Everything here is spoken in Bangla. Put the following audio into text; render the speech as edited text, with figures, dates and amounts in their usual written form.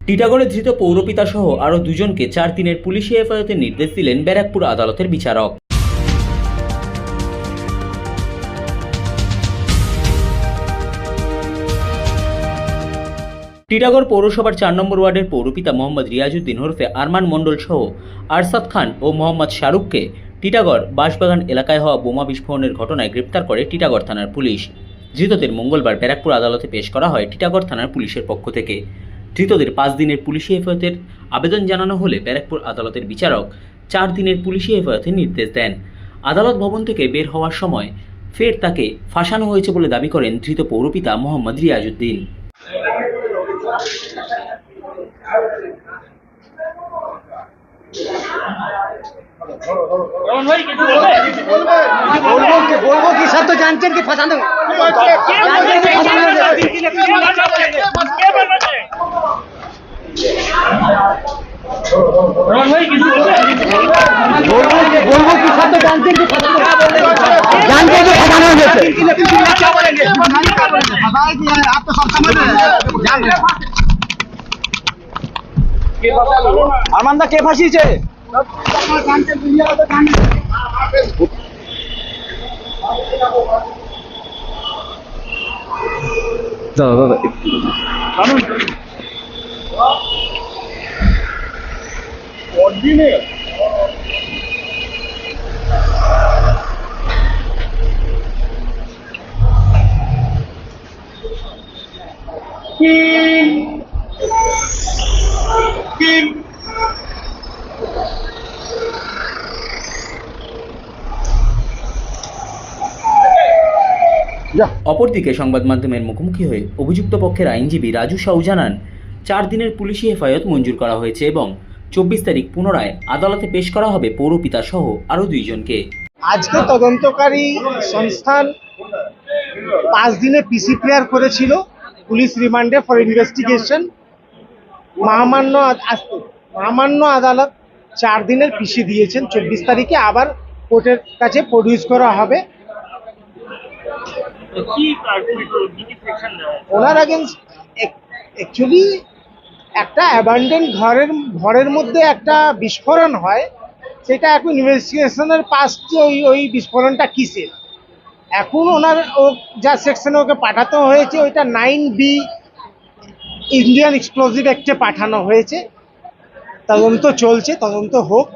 টিটাগড়ে ধৃত পৌরপিতা সহ আরও দুজনকে 4 দিনের পুলিশি হেফাজতের নির্দেশ দিলেন ব্যারাকপুর আদালতের বিচারক। টিটাগড় পৌরসভার 4 নম্বর ওয়ার্ডের পৌরপিতা মোহাম্মদ রিয়াজউদ্দিন ওরফে আরমান মণ্ডল সহ আরশাদ খান ও মোহাম্মদ শাহরুখকে টিটাগড় বাঁশবাগান এলাকায় হওয়া বোমা বিস্ফোরণের ঘটনায় গ্রেপ্তার করে টিটাগড় থানার পুলিশ। ধৃতদের মঙ্গলবার ব্যারাকপুর আদালতে পেশ করা হয় টিটাগড় থানার পুলিশের পক্ষ থেকে। ধৃতদের 5 দিনের পুলিশি হেফাজতের আবেদন জানানো হলে ব্যারাকপুর আদালতের বিচারক 4 দিনের পুলিশি হেফাজতের নির্দেশ দেন। আদালত ভবন থেকে বের হওয়ার সময় ফের তাকে ফাঁসানো হয়েছে বলে দাবি করেন ধৃত পৌরপিতা মোহাম্মদ রিয়াজউদ্দিন। बोलो कि सब तो जानते हैं कि फंसाने बोलो कि सब तो जानते हैं कि जानते हैं कि फंसाना आप तो सब समझ रहे हैं। আরমানদা কে ফাঁসিয়েছে? অপরদিকে সংবাদ মাধ্যমের মুখোমুখি হয়ে অভিযুক্ত পক্ষের আইনজীবী রাজু সাউ জানান 4 দিনের পুলিশি হেফাজত মঞ্জুর করা হয়েছে এবং 24 তারিখ পুনরায় আদালতে পেশ করা হবে পৌরপিতা সহ আরও 2 জনকে। আজকে তদন্তকারী সংস্থান 5 দিনে পিসি প্রেয়ার করেছিল পুলিশ রিমান্ডে ফর ইনভেস্টিগেশন। মহামান্য আদালত 4 দিনের পিসি দিয়েছেন। 24 তারিখে আবার কোর্টের কাছে প্রডিউস করা হবে। ওনার আগেনস্ট অ্যাকচুয়ালি একটা অ্যাবান্ডেন্ট ঘরের মধ্যে একটা বিস্ফোরণ হয়, সেটা এখন ইনভেস্টিগেশনের পাশে ওই বিস্ফোরণটা কিসের, এখন ওনার যা সেকশনে ওকে পাঠাতে হয়েছে ওইটা 9B ইন্ডিয়ান এক্সপ্লোজিভ অ্যাক্টে পাঠানো হয়েছে। তদন্ত চলছে, তদন্ত হোক।